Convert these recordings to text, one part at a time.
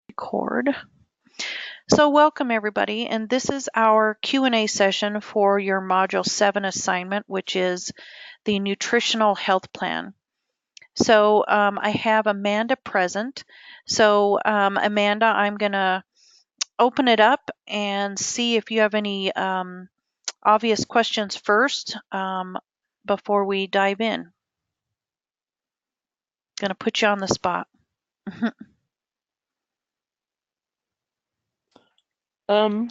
Record. So welcome everybody, and this is our Q&A session for your Module 7 assignment, which is the Nutritional Health Plan. So I have Amanda present. So Amanda, I'm going to open it up and see if you have any obvious questions first before we dive in. Going to put you on the spot. I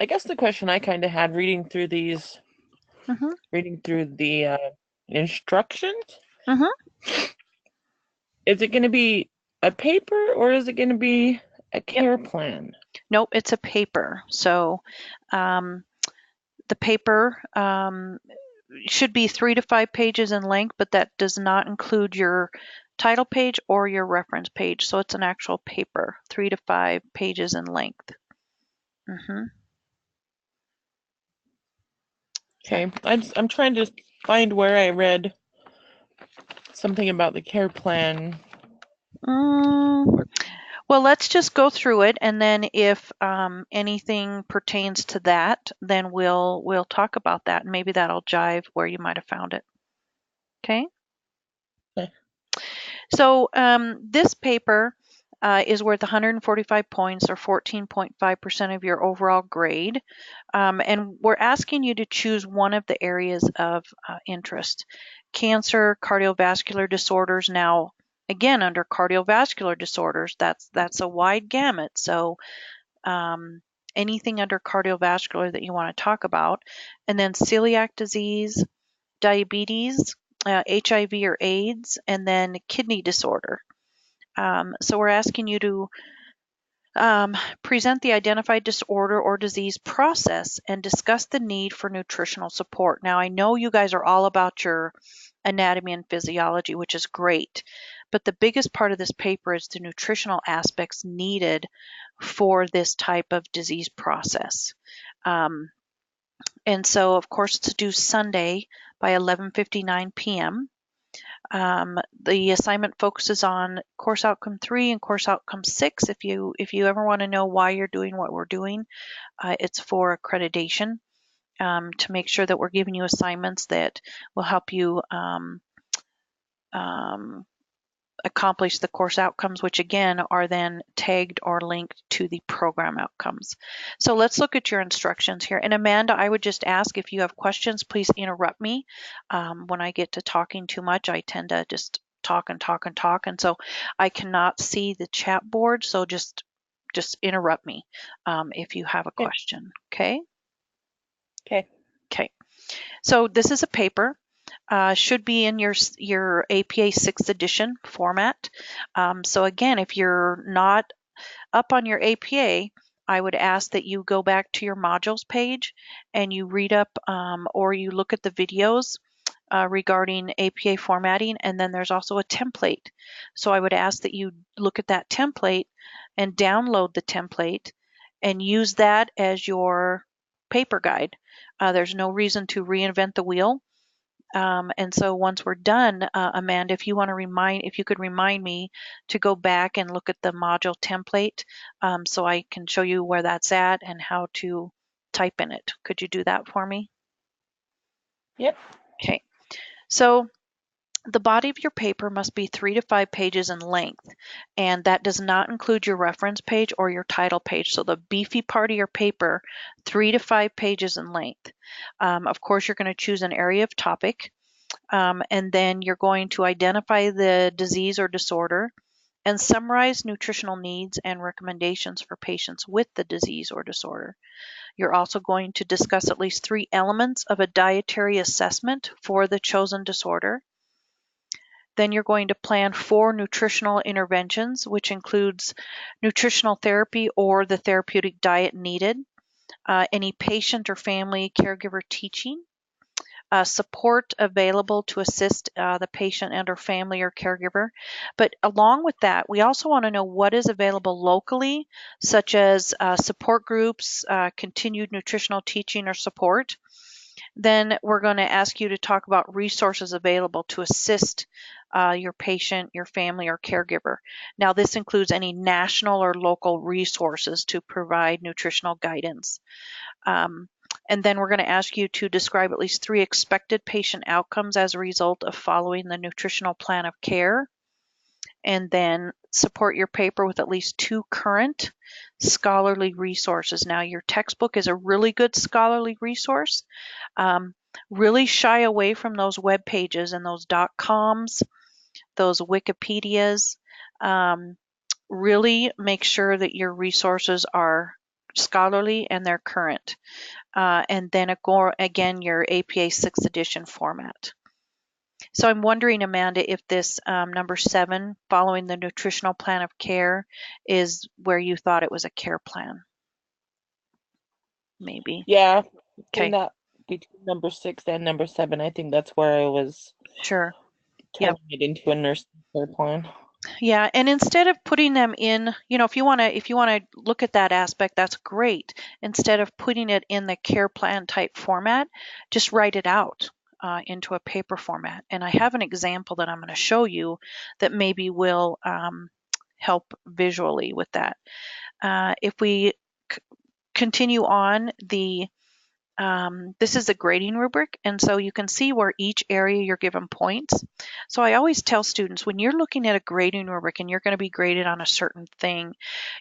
guess the question I kind of had reading through these, Mhm. reading through the instructions, Mhm. is it going to be a paper or is it going to be a care plan? Nope, it's a paper. So the paper should be 3 to 5 pages in length, but that does not include your title page or your reference page. So it's an actual paper, 3 to 5 pages in length. Okay, I'm trying to find where I read something about the care plan. Well, let's just go through it, and then if anything pertains to that, then we'll talk about that, and maybe that'll jive where you might have found it. Okay. Okay. So this paper is worth 145 points, or 14.5% of your overall grade. And we're asking you to choose one of the areas of interest. Cancer, cardiovascular disorders. Now, again, under cardiovascular disorders, that's a wide gamut. So anything under cardiovascular that you want to talk about. And then celiac disease, diabetes, HIV or AIDS, and then kidney disorder. So we're asking you to present the identified disorder or disease process and discuss the need for nutritional support. Now, I know you guys are all about your anatomy and physiology, which is great, but the biggest part of this paper is the nutritional aspects needed for this type of disease process. And so, of course, it's due Sunday by 11:59 p.m. The assignment focuses on course outcome 3 and course outcome 6. If you ever want to know why you're doing what we're doing, it's for accreditation, to make sure that we're giving you assignments that will help you accomplish the course outcomes, which again are then tagged or linked to the program outcomes. So let's look at your instructions here. And Amanda, I would just ask, if you have questions, please interrupt me. When I get to talking too much, I tend to just talk and talk and talk, and so I cannot see the chat board, so just interrupt me if you have a question. Okay. Okay. So this is a paper. Should be in your APA 6th edition format. So again, if you're not up on your APA, I would ask that you go back to your modules page and you read up or you look at the videos regarding APA formatting, and then there's also a template. So I would ask that you look at that template and download the template and use that as your paper guide. There's no reason to reinvent the wheel. And so once we're done, Amanda, if you could remind me to go back and look at the module template, so I can show you where that's at and how to type in it. Could you do that for me? Yep. Okay. So the body of your paper must be 3 to 5 pages in length, and that does not include your reference page or your title page. So the beefy part of your paper, 3 to 5 pages in length. Of course, you're going to choose an area of topic, and then you're going to identify the disease or disorder and summarize nutritional needs and recommendations for patients with the disease or disorder. You're also going to discuss at least 3 elements of a dietary assessment for the chosen disorder. Then you're going to plan 4 nutritional interventions, which includes nutritional therapy or the therapeutic diet needed, any patient or family caregiver teaching, support available to assist the patient and or family or caregiver. But along with that, we also want to know what is available locally, such as support groups, continued nutritional teaching or support. Then we're going to ask you to talk about resources available to assist your patient, your family, or caregiver. Now, this includes any national or local resources to provide nutritional guidance. Um, and then we're going to ask you to describe at least 3 expected patient outcomes as a result of following the nutritional plan of care. And then support your paper with at least 2 current scholarly resources. Now, your textbook is a really good scholarly resource. Um, really shy away from those web pages and those .coms, those Wikipedias. Really make sure that your resources are scholarly and they're current. And then again, your APA 6th edition format. So I'm wondering, Amanda, if this number 7, following the nutritional plan of care, is where you thought it was a care plan. Maybe. Yeah, between Okay. that, between number 6 and number 7, I think that's where I was Sure. Yep. turning it into a nursing care plan. Yeah, and instead of putting them in, if you want to look at that aspect, that's great. Instead of putting it in the care plan type format, just write it out into a paper format. And I have an example that I'm going to show you that maybe will help visually with that. If we continue on, this is a grading rubric, and so you can see where each area you're given points. So I always tell students, when you're looking at a grading rubric and you're going to be graded on a certain thing,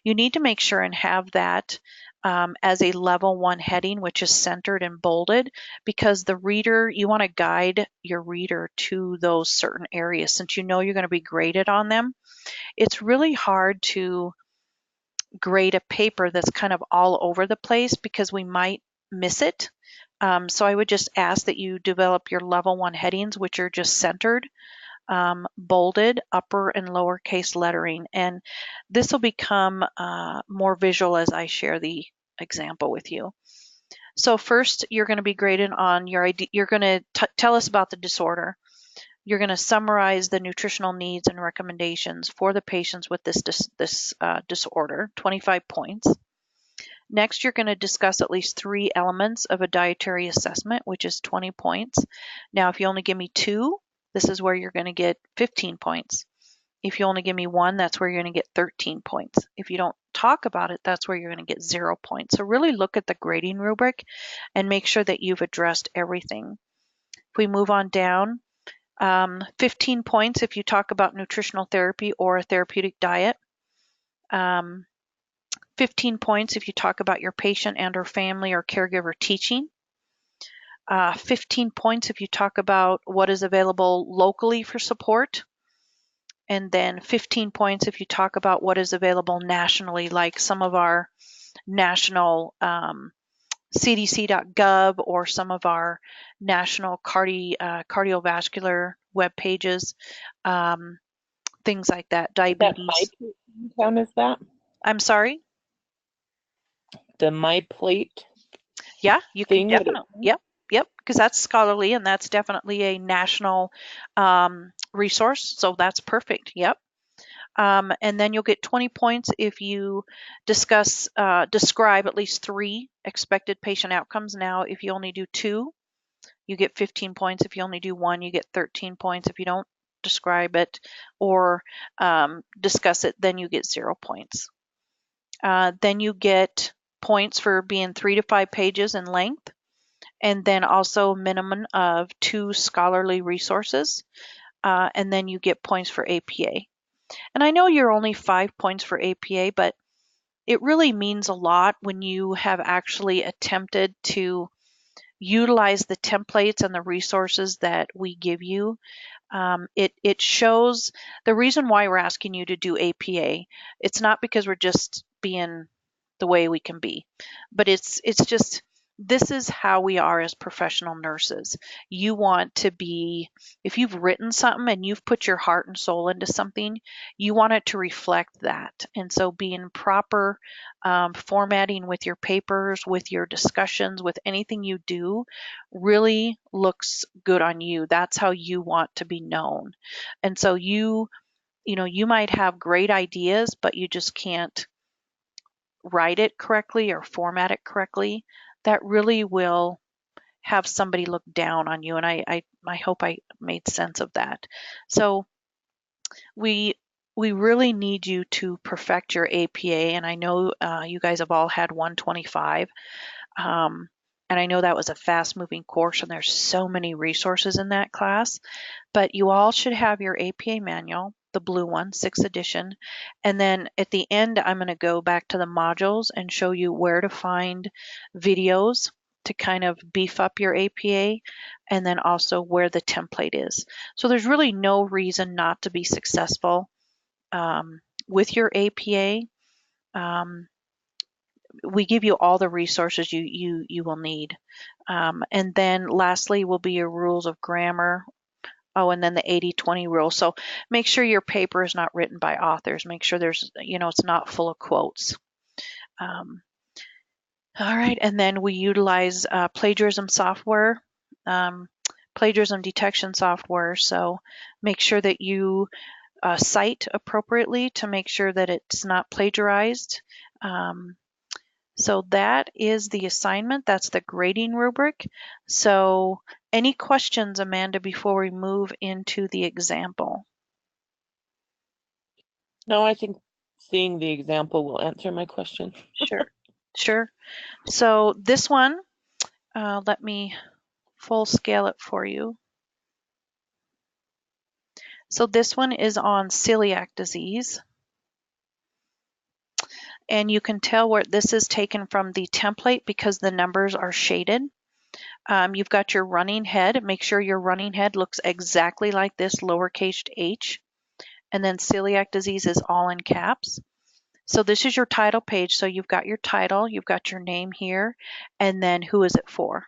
you need to make sure and have that as a level 1 heading, which is centered and bolded, because you want to guide your reader to those certain areas. Since you know you're going to be graded on them, it's really hard to grade a paper that's kind of all over the place because we might miss it. So I would just ask that you develop your level 1 headings, which are just centered, bolded, upper and lowercase lettering. And this will become more visual as I share the example with you. So first, you're going to be graded on your idea. You're going to tell us about the disorder. You're going to summarize the nutritional needs and recommendations for the patients with this disorder, 25 points. Next, you're going to discuss at least 3 elements of a dietary assessment, which is 20 points. Now, if you only give me 2, this is where you're going to get 15 points. If you only give me 1, that's where you're going to get 13 points. If you don't talk about it, that's where you're going to get 0 points. So really look at the grading rubric and make sure that you've addressed everything. If we move on down, 15 points if you talk about nutritional therapy or a therapeutic diet. 15 points if you talk about your patient and or family or caregiver teaching. 15 points if you talk about what is available locally for support. And then 15 points if you talk about what is available nationally, like some of our national cdc.gov or some of our national cardiovascular web pages, things like that, Is that diabetes. my town? Is that I'm sorry? the my plate Yeah, you can thing? Would it definitely. Yep, because that's scholarly and that's definitely a national resource. So that's perfect. Yep. And then you'll get 20 points if you describe at least 3 expected patient outcomes. Now, if you only do 2, you get 15 points. If you only do 1, you get 13 points. If you don't describe it or discuss it, then you get 0 points. Then you get points for being 3 to 5 pages in length, and then also minimum of 2 scholarly resources. And then you get points for APA. And I know you're only 5 points for APA, but it really means a lot when you have actually attempted to utilize the templates and the resources that we give you. It shows the reason why we're asking you to do APA. It's not because we're just being the way we can be, but it's just this is how we are as professional nurses. You want to be, if you've written something and you've put your heart and soul into something, you want it to reflect that. And so being proper formatting with your papers, with your discussions, with anything you do really looks good on you. That's how you want to be known. And so you might have great ideas, but you just can't write it correctly or format it correctly. That really will have somebody look down on you. And I hope I made sense of that. So we we really need you to perfect your APA, and I know you guys have all had 125, and I know that was a fast-moving course, and there's so many resources in that class. But you all should have your APA manual, the blue one, 6th edition, and then at the end, I'm going to go back to the modules and show you where to find videos to kind of beef up your APA, and then also where the template is. So there's really no reason not to be successful with your APA. Um, we give you all the resources you will need. And then lastly will be your rules of grammar. Oh, and then the 80-20 rule. So make sure your paper is not written by authors. Make sure there's, it's not full of quotes. All right, and then we utilize plagiarism software, plagiarism detection software. So make sure that you cite appropriately to make sure that it's not plagiarized. So that is the assignment. That's the grading rubric. So any questions, Amanda, before we move into the example? No, I think seeing the example will answer my question. Sure, sure. So this one, let me full scale it for you. So this one is on celiac disease. And you can tell where this is taken from the template because the numbers are shaded. You've got your running head. Make sure your running head looks exactly like this, lowercase h. And then celiac disease is all in caps. So this is your title page. So you've got your title, you've got your name here, and then who is it for?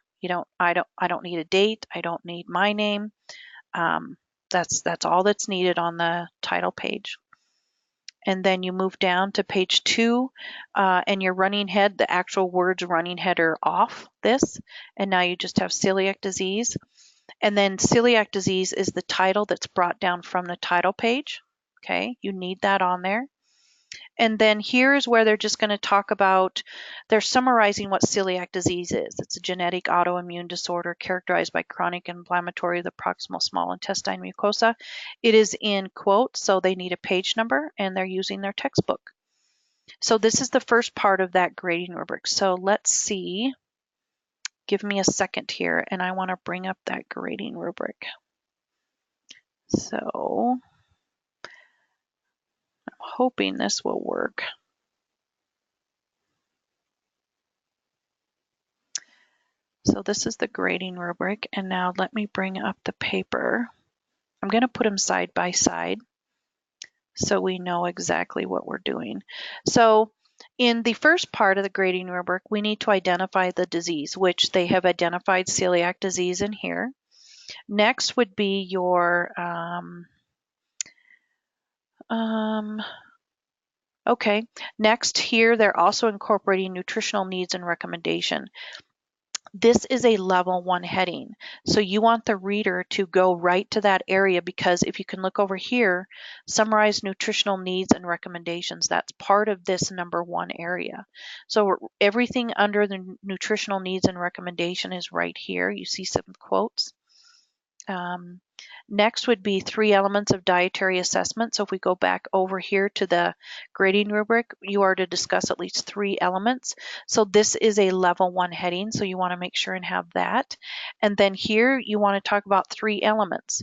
I don't need a date. I don't need my name. That's all that's needed on the title page. And then you move down to page 2, and your running head, the actual words running head are off this, and now you just have celiac disease. And then celiac disease is the title that's brought down from the title page. Okay, you need that on there. And then here is where they're just going to talk about, they're summarizing what celiac disease is. It's a genetic autoimmune disorder characterized by chronic inflammatory of the proximal small intestine mucosa. It is in quotes, so they need a page number, and they're using their textbook. So this is the first part of that grading rubric. So let's see. Give me a second here, and I want to bring up that grading rubric. So I'm hoping this will work. So this is the grading rubric, and now let me bring up the paper. I'm going to put them side by side so we know exactly what we're doing. So in the first part of the grading rubric, we need to identify the disease, which they have identified celiac disease in here. Next would be your, okay, next here, they're also incorporating nutritional needs and recommendation. This is a level 1 heading. So you want the reader to go right to that area, because if you can look over here, summarize nutritional needs and recommendations, that's part of this number 1 area. So everything under the nutritional needs and recommendation is right here. You see some quotes. Next would be 3 elements of dietary assessment. So if we go back over here to the grading rubric, you are to discuss at least 3 elements. So this is a level 1 heading, so you want to make sure and have that. And then here you want to talk about 3 elements.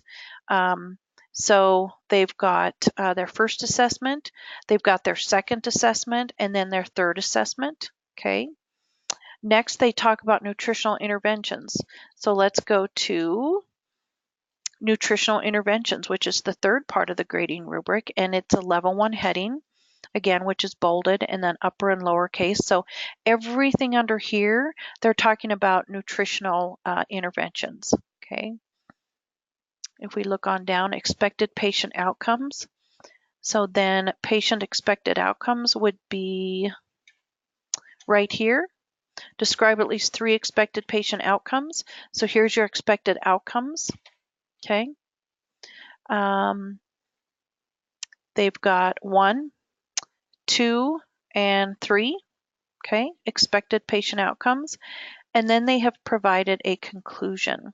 So they've got their first assessment, they've got their second assessment, and then their third assessment. Okay. Next, they talk about nutritional interventions. So let's go to nutritional interventions, which is the third part of the grading rubric, and it's a level 1 heading, again, which is bolded, and then upper and lower case. So everything under here, they're talking about nutritional interventions. Okay. If we look on down, expected patient outcomes. So then patient expected outcomes would be right here. Describe at least 3 expected patient outcomes. So here's your expected outcomes. Okay. They've got 1, 2, and 3. Okay, expected patient outcomes. and then they have provided a conclusion.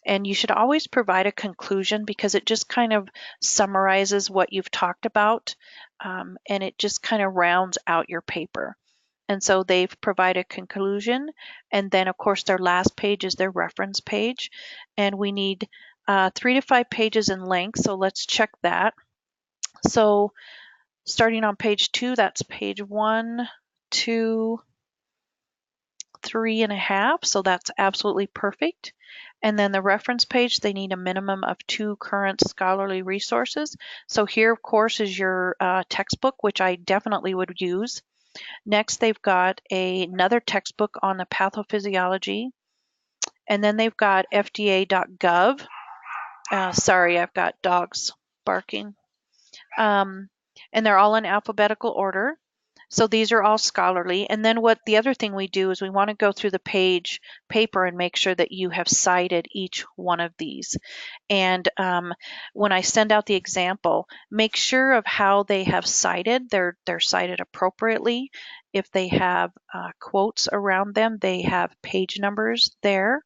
And you should always provide a conclusion because it just kind of summarizes what you've talked about, and it just kind of rounds out your paper. And so they've provided a conclusion, and then of course their last page is their reference page, and we need 3 to 5 pages in length. So let's check that. So starting on page 2, that's page 1, 2, 3.5. So that's absolutely perfect. And then the reference page, they need a minimum of 2 current scholarly resources. So here, of course, is your textbook, which I definitely would use. Next, they've got another textbook on the pathophysiology. And then they've got FDA.gov. Sorry, I've got dogs barking. And they're all in alphabetical order. So these are all scholarly. And then what the other thing we do is we want to go through the paper and make sure that you have cited each one of these. And when I send out the example, make sure of how they have cited. They're cited appropriately. If they have quotes around them, they have page numbers there.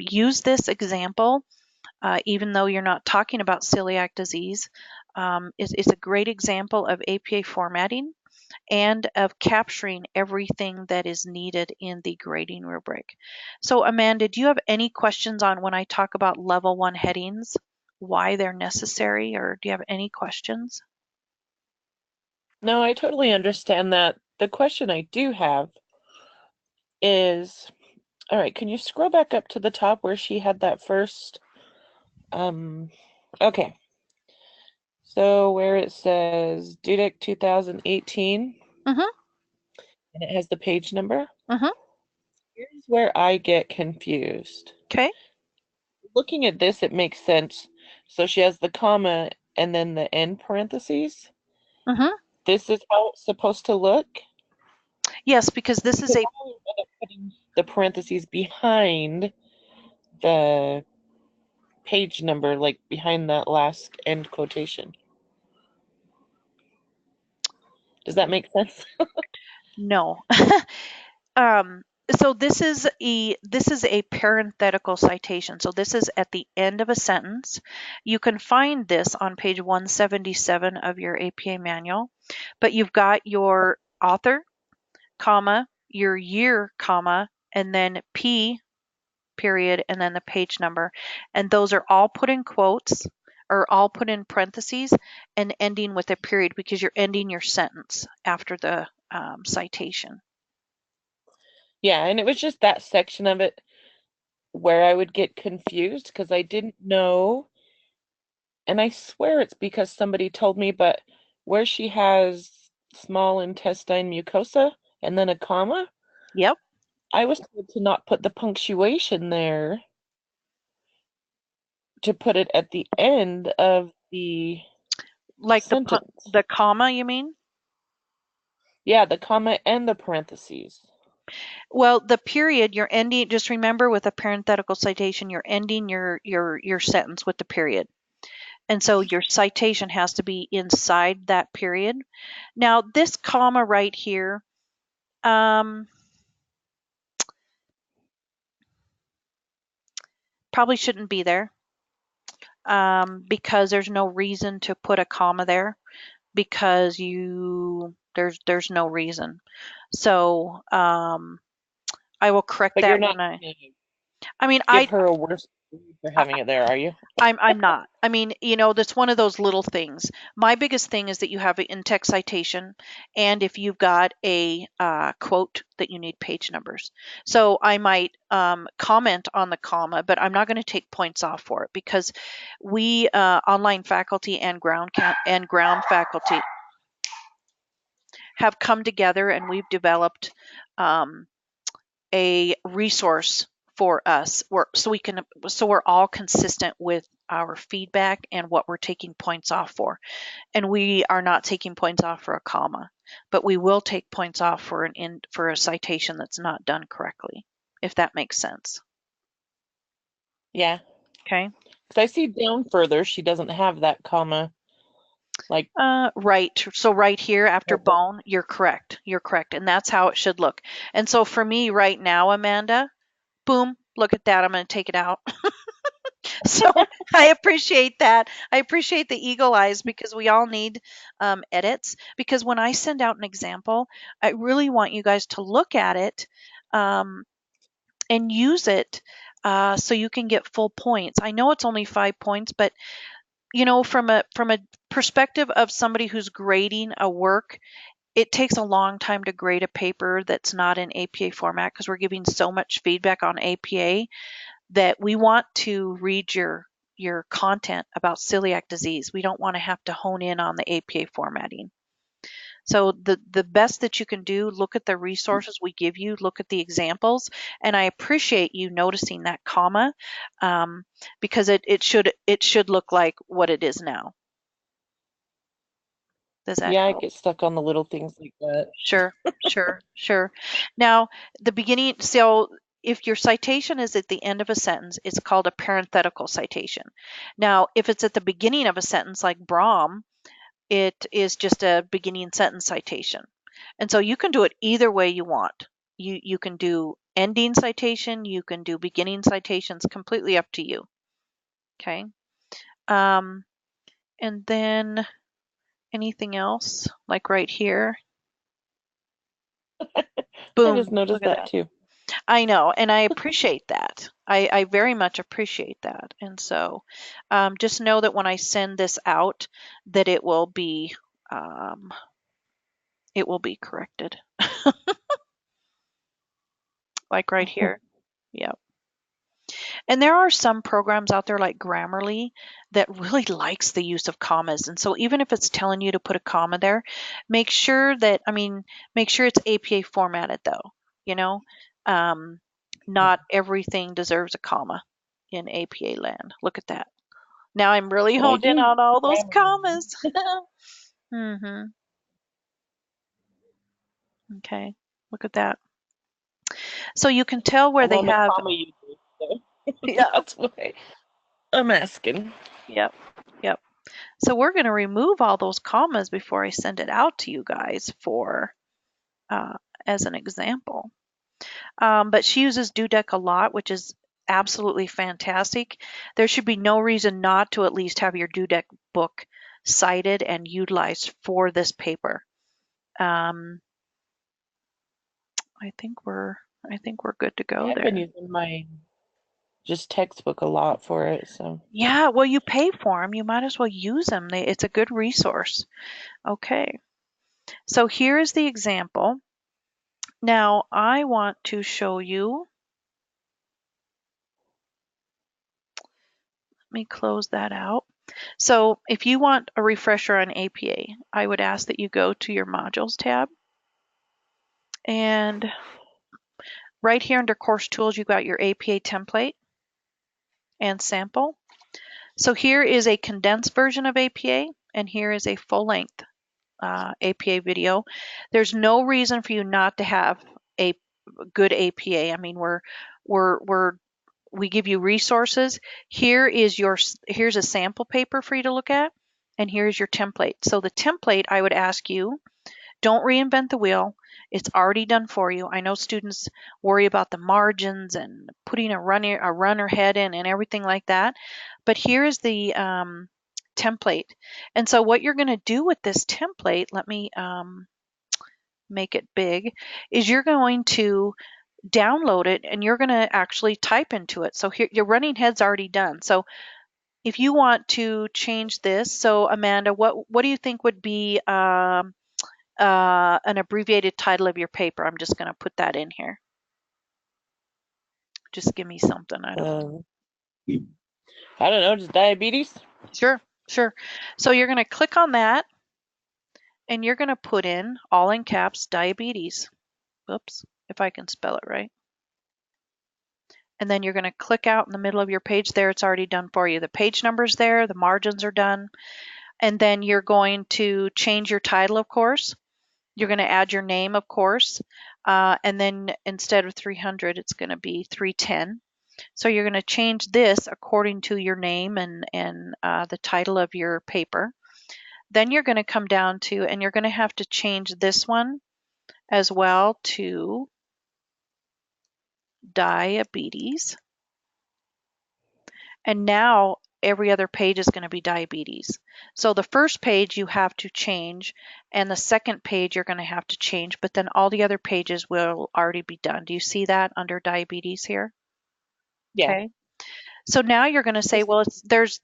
Use this example, even though you're not talking about celiac disease. It's a great example of APA formatting and of capturing everything that is needed in the grading rubric. So Amanda, do you have any questions on when I talk about level 1 headings, why they're necessary, or do you have any questions? No, I totally understand that. The question I do have is, all right, can you scroll back up to the top where she had that first? Okay. So where it says DUDIC 2018, Mm-hmm. and it has the page number, Mm-hmm. here's where I get confused. Okay. Looking at this, it makes sense. So she has the comma and then the end parentheses. Mm-hmm. This is how it's supposed to look. Yes, because this is Because a I always end up putting the parentheses behind the page number, like behind that last end quotation. Does that make sense? no. Um, so this is a parenthetical citation. So this is at the end of a sentence. You can find this on page 177 of your APA manual, but you've got your author, comma, your year, comma, and then P period, and then the page number. And those are all put in quotes or all put in parentheses and ending with a period because you're ending your sentence after the citation. Yeah, and it was just that section of it where I would get confused because I didn't know, and I swear it's because somebody told me, but where she has small intestine mucosa and then a comma, Yep. I was told to not put the punctuation there, to put it at the end of the Like sentence. the comma, you mean? Yeah, the comma and the parentheses. Well, the period you're ending, just remember with a parenthetical citation, you're ending your sentence with the period. And so your citation has to be inside that period. Now, this comma right here, um, probably shouldn't be there, because there's no reason to put a comma there because there's no reason. So I will correct But you're that not when I. going to I mean, give her a worse grade for I having it there, are you? I'm not. I mean, that's one of those little things. My biggest thing is that you have an in-text citation, and if you've got a quote that you need page numbers. So I might comment on the comma, but I'm not going to take points off for it because we online faculty and ground faculty have come together and we've developed um, a resource for us so we're all consistent with our feedback and what we're taking points off for, and we are not taking points off for a comma, but we will take points off for a citation that's not done correctly, if that makes sense. Yeah. Okay. Because I see down further, she doesn't have that comma Like, Right. So right here after okay. bone, you're correct. You're correct. And that's how it should look. And so for me right now, Amanda, boom, look at that. I'm going to take it out. So I appreciate that. I appreciate the eagle eyes because we all need edits. Because when I send out an example, I really want you guys to look at it um, and use it so you can get full points. I know it's only 5 points, but from a perspective of somebody who's grading a work, it takes a long time to grade a paper that's not in APA format because we're giving so much feedback on APA that we want to read your content about celiac disease. We don't want to have to hone in on the APA formatting. So the best that you can do, look at the resources we give you, look at the examples, and I appreciate you noticing that comma um, because it should look like what it is now. Does that Yeah, I help? get stuck on the little things like that. Sure, sure, sure. Now, the beginning, so if your citation is at the end of a sentence, it's called a parenthetical citation. Now, if it's at the beginning of a sentence like Brahm, it is just a beginning sentence citation. And so you can do it either way you want. You can do ending citation, you can do beginning citations, completely up to you. Okay. Um, and then anything else, like right here, I just boom, look noticed at that that. too. I know, and I appreciate that. I very much appreciate that. And so just know that when I send this out, that um, it will be corrected, like right here. Yeah. And there are some programs out there like Grammarly that really likes the use of commas. And so even if it's telling you to put a comma there, make sure it's APA formatted though, you know. Um, Not everything deserves a comma in APA land. Look at that. Now I'm really Well, I honed in do on all those Grammarly. commas. hmm Okay. Look at that. So you can tell where And they I'm a have, comma user, so yeah, that's why I'm asking. yep, yep. So we're going to remove all those commas before I send it out to you guys for uh, as an example. But she uses Dudek a lot, which is absolutely fantastic. There should be no reason not to at least have your Dudek book cited and utilized for this paper. Um, I think we're I think we're good to Yeah, go I've been there. using my just textbook a lot for it, so Yeah, well, you pay for them. You might as well use them. It's a good resource. Okay, so here is the example. Now I want to show you, let me close that out. So if you want a refresher on APA, I would ask that you go to your modules tab and right here under course tools, you've got your APA template and sample. So here is a condensed version of APA and here is a full length APA video. There's no reason for you not to have a good APA. I mean, we're we give you resources. Here's a sample paper for you to look at, and here's your template. So the template, I would ask you, don't reinvent the wheel. It's already done for you. I know students worry about the margins and putting a runner head in and everything like that, but here is the template. And so what you're going to do with this template, let me make it big, is you're going to download it and you're going to actually type into it. So here your running head's already done. So if you want to change this, so Amanda, what do you think would be an abbreviated title of your paper? I'm just going to put that in here. Just give me something. I don't know. um, I don't know, just diabetes. Sure, sure. So you're going to click on that and you're going to put in all in caps diabetes. Oops, if I can spell it right. And then you're going to click out in the middle of your page there. It's already done for you. The page number's there, the margins are done. And then you're going to change your title, of course. You're going to add your name, of course. And then instead of 300, it's going to be 310. So you're going to change this according to your name and the title of your paper. Then you're going to come down to, and you're going to have to change this one as well to diabetes. And now every other page is going to be diabetes. So the first page you have to change, and the second page you're going to have to change, but then all the other pages will already be done. Do you see that under diabetes here? Yeah. Okay. So now you're going to say, Just well,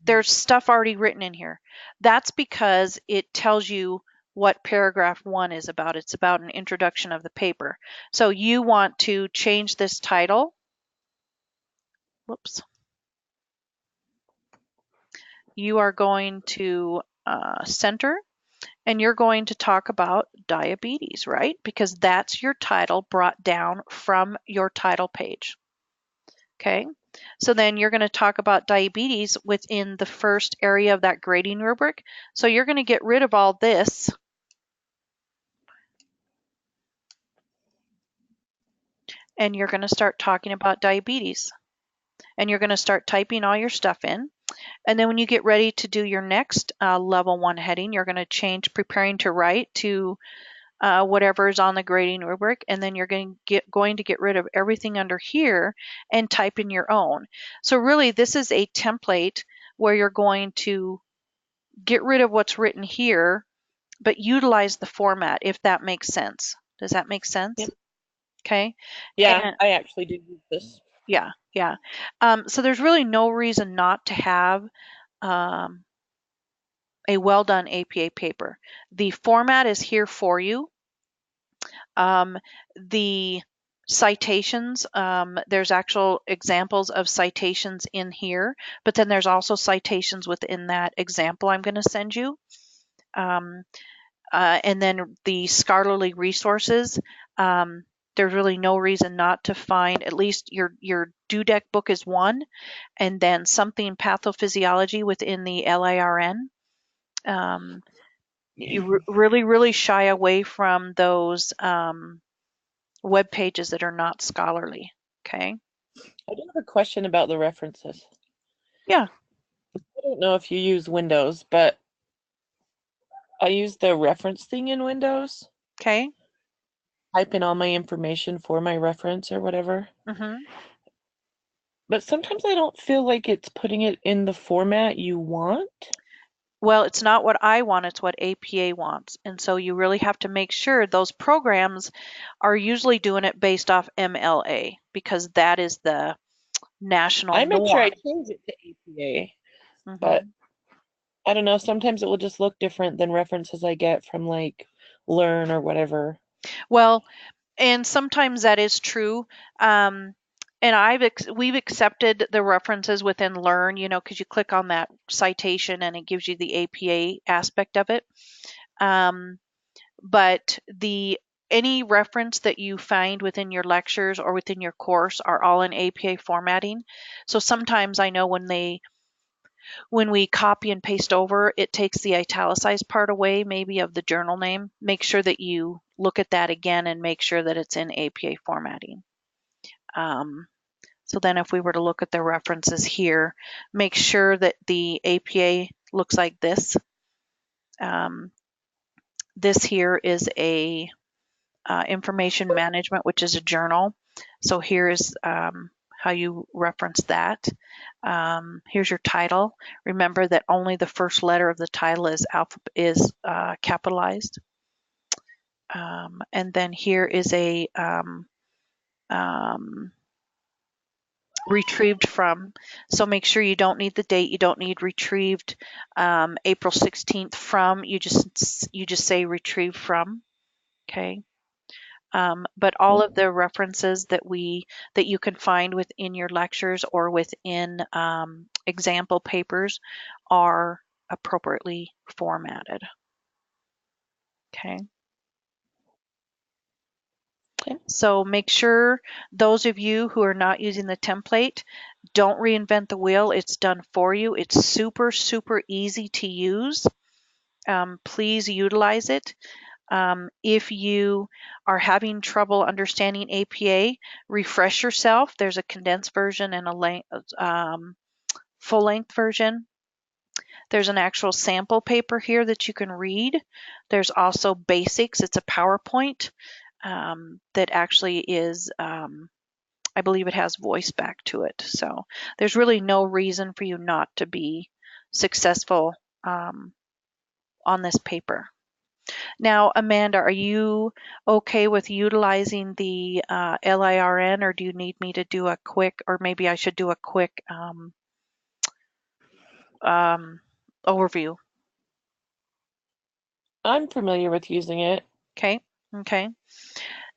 there's stuff already written in here. That's because it tells you what paragraph 1 is about. It's about an introduction of the paper. So you want to change this title. Whoops. You are going to center, and you're going to talk about diabetes, right? Because that's your title brought down from your title page. Okay. So then you're going to talk about diabetes within the first area of that grading rubric. So you're going to get rid of all this, and you're going to start talking about diabetes. And you're going to start typing all your stuff in. And then when you get ready to do your next level 1 heading, you're going to change preparing to write to whatever is on the grading rubric, and then you're going to get rid of everything under here and type in your own. So really, this is a template where you're going to get rid of what's written here, but utilize the format, if that makes sense. Does that make sense? Yep. Okay. Yeah, And I actually do use this. yeah, yeah. So there's really no reason not to have um, a well done APA paper. The format is here for you. The citations, there's actual examples of citations in here, but then there's also citations within that example I'm going to send you. Um, and then the scholarly resources. There's really no reason not to find at least your DUDEC book is one, and then something pathophysiology within the LIRN. You really shy away from those web pages that are not scholarly. Okay. I do have a question about the references. Yeah. I don't know if you use Windows, but I use the reference thing in Windows. Okay. Type in all my information for my reference or whatever. hmm But sometimes I don't feel like it's putting it in the format you want. Well, it's not what I want, it's what APA wants. And so you really have to make sure those programs are usually doing it based off MLA because that is the national I make sure I norm. change it to APA, but hmm I don't know, sometimes it will just look different than references I get from like Learn or whatever. Well, and sometimes that is true. Um, and we've accepted the references within Learn, because you click on that citation and it gives you the APA aspect of it. Um, but the any reference that you find within your lectures or within your course are all in APA formatting. So sometimes I know when we copy and paste over, it takes the italicized part away, maybe of the journal name. Make sure that you look at that again and make sure that it's in APA formatting. So then if we were to look at the references here, make sure that the APA looks like this. Um, this here is a information management, which is a journal. So here is how you reference that. Here's your title. Remember that only the first letter of the title is capitalized. And then here is a um, retrieved from. So make sure you don't need the date. You don't need retrieved April 16th from. You just say retrieved from. Okay. But all of the references that you can find within your lectures or within example papers are appropriately formatted. Okay. Okay. So make sure those of you who are not using the template, don't reinvent the wheel. It's done for you. It's super, super easy to use. Please utilize it. If you are having trouble understanding APA, refresh yourself. There's a condensed version and a full length version. There's an actual sample paper here that you can read. There's also basics. It's a PowerPoint that actually is, I believe it has voice back to it. So there's really no reason for you not to be successful on this paper. Now, Amanda, are you okay with utilizing the LIRN, or do you need me to do a quick, or maybe I should do a quick overview? I'm familiar with using it. Okay, okay.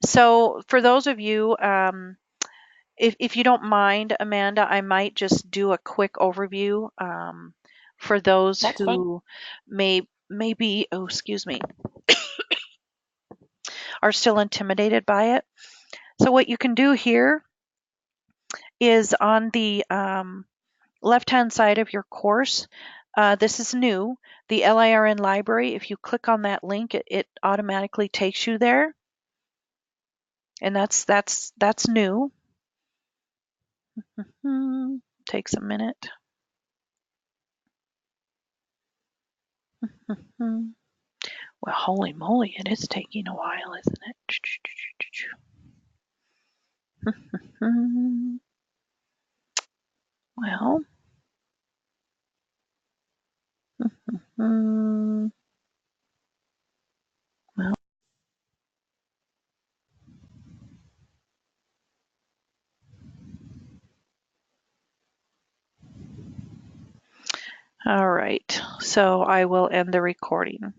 So for those of you, if you don't mind, Amanda, I might just do a quick overview for those That's fine. who maybe, oh, excuse me, are still intimidated by it. So what you can do here is on the left-hand side of your course, this is new, the LIRN library. If you click on that link, it automatically takes you there, and that's new. Takes a minute. Well, holy moly, it is taking a while, isn't it? Well, well, all right. So I will end the recording.